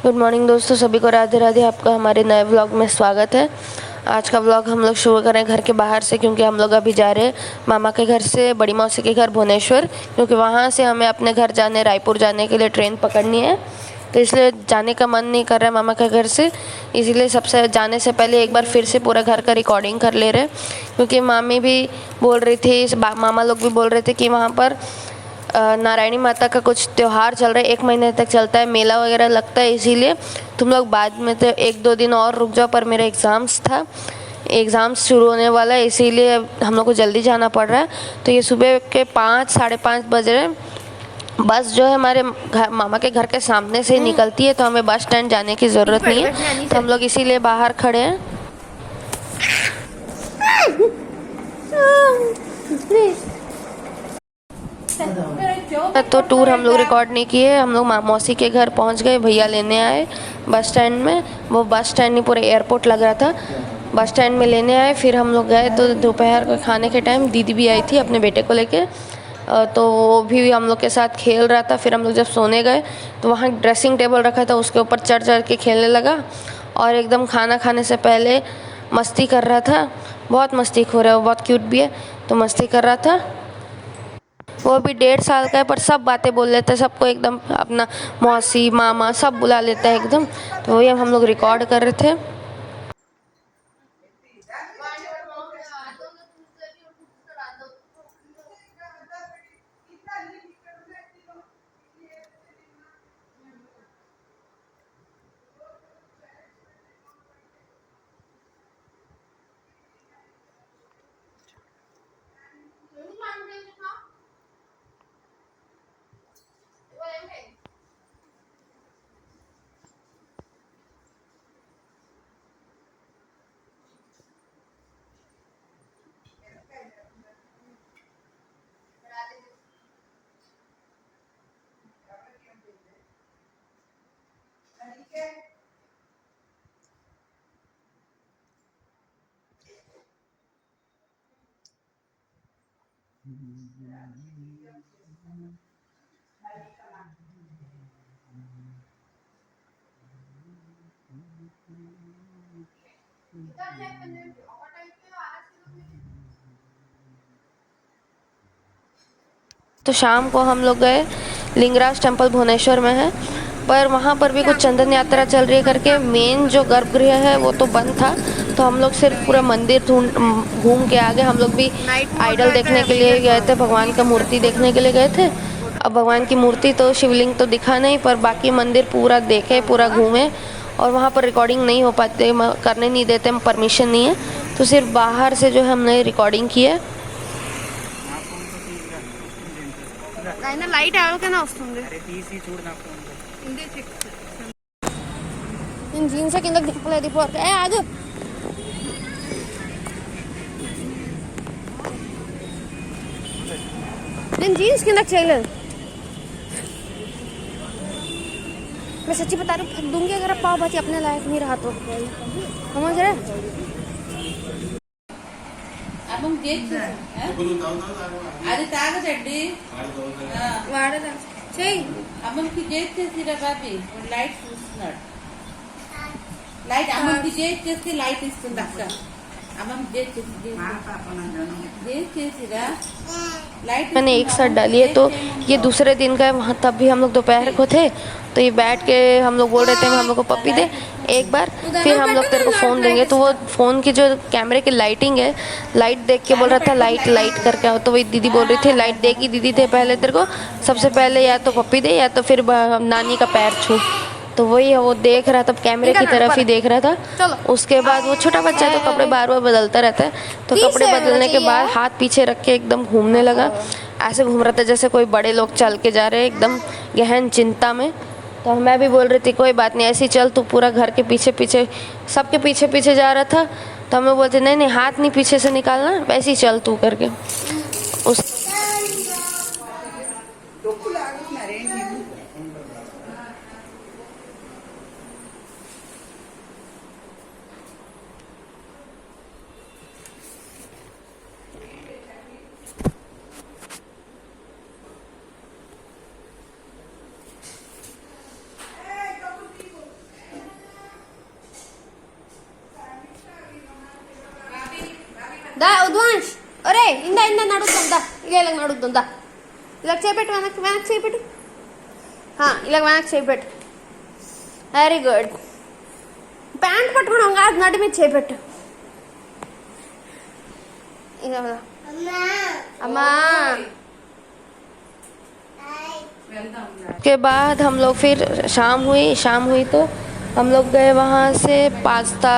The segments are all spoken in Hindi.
गुड मॉर्निंग दोस्तों, सभी को राधे राधे। आपका हमारे नए व्लॉग में स्वागत है। आज का व्लॉग हम लोग शुरू करें घर के बाहर से, क्योंकि हम लोग अभी जा रहे हैं मामा के घर से बड़ी मौसी के घर भुवनेश्वर, क्योंकि वहाँ से हमें अपने घर जाने रायपुर जाने के लिए ट्रेन पकड़नी है। तो इसलिए जाने का मन नहीं कर रहा है मामा के घर से, इसलिए सबसे जाने से पहले एक बार फिर से पूरा घर का रिकॉर्डिंग कर ले रहे, क्योंकि मामी भी बोल रही थी, मामा लोग भी बोल रहे थे कि वहाँ पर नारायणी माता का कुछ त्यौहार चल रहा है, 1 महीने तक चलता है, मेला वगैरह लगता है, इसीलिए तुम लोग बाद में तो 1-2 दिन और रुक जाओ। पर मेरा एग्ज़ाम्स शुरू होने वाला है, इसीलिए हम लोग को जल्दी जाना पड़ रहा है। तो ये सुबह के 5-5:30 बज रहे हैं। बस जो है हमारे मामा के घर के सामने से ही निकलती है, तो हमें बस स्टैंड जाने की ज़रूरत नहीं है। तो हम लोग इसीलिए बाहर खड़े हैं। तो टूर हम लोग रिकॉर्ड नहीं किए, हम लोग मौसी के घर पहुंच गए, भैया लेने आए बस स्टैंड में। वो बस स्टैंड नहीं, पूरे एयरपोर्ट लग रहा था। बस स्टैंड में लेने आए, फिर हम लोग गए। तो दोपहर को खाने के टाइम दीदी भी आई थी अपने बेटे को लेके, तो वो भी हम लोग के साथ खेल रहा था। फिर हम लोग जब सोने गए तो वहाँ ड्रेसिंग टेबल रखा था, उसके ऊपर चढ़ चढ़ के खेलने लगा, और एकदम खाना खाने से पहले मस्ती कर रहा था। बहुत मस्तीखोर है वो, बहुत क्यूट भी है, तो मस्ती कर रहा था। वो भी 1.5 साल का है, पर सब बातें बोल लेता है, सबको एकदम अपना मौसी मामा सब बुला लेता है एकदम। तो वही हम लोग रिकॉर्ड कर रहे थे। तो शाम को हम लोग गए, लिंगराज टेम्पल भुवनेश्वर में है, पर वहाँ पर भी कुछ चंदन यात्रा चल रही है करके मेन जो गर्भगृह है वो तो बंद था। तो हम लोग सिर्फ पूरा मंदिर घूम के आ गए। हम लोग भी आइडल देखने के लिए गए थे, भगवान का मूर्ति देखने के लिए गए थे। अब भगवान की मूर्ति तो शिवलिंग तो दिखा नहीं, पर बाकी मंदिर पूरा देखे, पूरा घूमे। और वहाँ पर रिकॉर्डिंग नहीं हो पाते, करने नहीं देते, परमिशन नहीं है, तो सिर्फ बाहर से जो है हमने रिकॉर्डिंग की है। అయినా లైట్ ఎవరికైనా వస్తుంది. నేను జీన్స్ కింద దింపలేదు ఇప్పుడు. ఆగు, నేను जीन्स కింద చేయలేదు. मैं सच्ची बता रही हूँ, दूंगी अगर पाव भाजी अपने लायक नहीं रहा तो, समझ रहे? అది తాగదండి వాడదా చెయ్యి. అమ్మకి చేసేసిరా బాబీ, లైట్ చూస్తున్నాడు. లైట్ అమ్మకి చేసి లైట్ ఇస్తుంది అక్క. अम्मा मैंने एक साथ डाली है, तो ये दूसरे दिन का है। वहाँ तब भी हम लोग दोपहर को थे, तो ये बैठ के हम लोग बोल रहे थे हम लोग को पप्पी दे एक बार, फिर हम लोग तेरे को फ़ोन देंगे। तो वो फ़ोन की जो कैमरे की लाइटिंग है, लाइट देख के बोल रहा था लाइट करके आओ। तो वही दीदी बोल रही थी लाइट देगी दीदी थे पहले तेरे को, सबसे पहले या तो पप्पी दे या तो फिर नानी का पैर छू। तो वही है, वो देख रहा था, कैमरे की तरफ ही देख रहा था। उसके बाद वो छोटा बच्चा है तो कपड़े बार बार बदलता रहता है, तो कपड़े बदलने के बाद हाथ पीछे रख के एकदम घूमने लगा। ऐसे घूम रहा था जैसे कोई बड़े लोग चल के जा रहे हैं, एकदम गहन चिंता में। तो मैं भी बोल रही थी कोई बात नहीं, ऐसे ही चल, तू पूरा घर के पीछे पीछे सबके पीछे पीछे जा रहा था। तो हमें बोलते नहीं हाथ नहीं पीछे से निकालना, वैसे ही चल तू करके। उस దా ఉద్వాంష్ ఒరే ఇందా ఇందా నడుద్దాం దా ఇలా నడుద్దాం దా ఇలా చేపెట్టు వెనక్కి చేపెట్టు ఇలా వెనక్కి చేపెట్టు వెరీ గుడ్ ప్యాంట్ పట్టుకోవడం కాదు నడి మీద చేపెట్టు ఇలా అమ్మా के बाद हम लोग फिर शाम हुई तो हम लोग गए वहाँ से पास्ता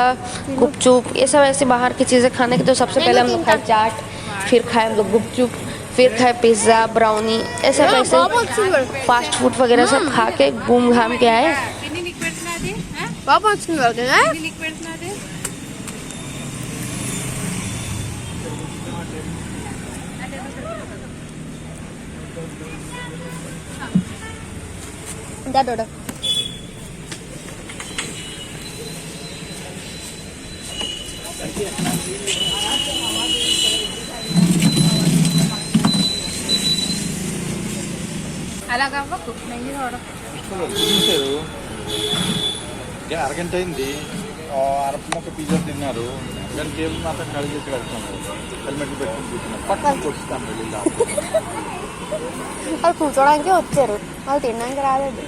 गुपचुप ये सब ऐसे बाहर की चीज़ें खाने की। तो सबसे पहले हम लोग खाए चाट, फिर खाए हम लोग गुपचुप, फिर खाए पिज़्ज़ा ब्राउनी ऐसे ऐसे फास्ट फूड वगैरह सब खा के घूम घाम के आए। బాగా వచ్చింది వాళ్ళకి డోడో అలా కావచ్చు నెయ్యి చూసారు అరగంట అయింది అరపముక్క పిజ్జా తిన్నారు కానీ టేబుల్ మాత్రం కడిగేసి కడుతున్నారు హెల్మెట్లు పెట్టుకుని కూర్చున్నారు పక్కన కొట్టుతాను వెళ్ళి వాళ్ళు కూర్చోడానికి వచ్చారు వాళ్ళు తినడానికి రాలేదు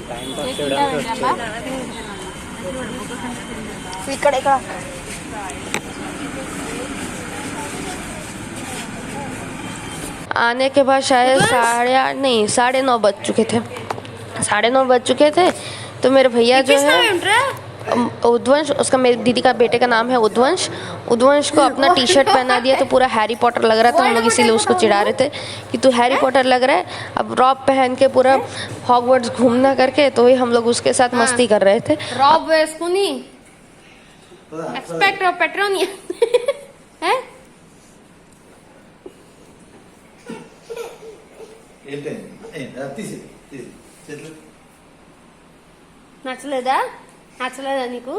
ఇక్కడ ఇక్కడ आने के बाद शायद 9:30 बज चुके थे। 9:30 बज चुके थे तो मेरे भैया जो है उद्वंश, उसका मेरी दीदी का बेटे का नाम है उद्वंश को अपना टी शर्ट पहना दिया तो पूरा हैरी पॉटर लग रहा था। हम लोग इसीलिए उसको चिढ़ा रहे थे कि तू हैरी पॉटर लग रहा है। अब रॉब पहन के पूरा हॉगवर्ट्स घूमना करके तो वही हम लोग उसके साथ मस्ती कर रहे थे। रॉब वेस्कुनी एक्सपेक्ट पेट्रोनिया है నచ్చలేదా నీకు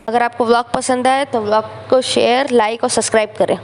अगर आपको व्लॉग पसंद आए तो व्लॉग को शेयर, लाइक और सब्सक्राइब करें।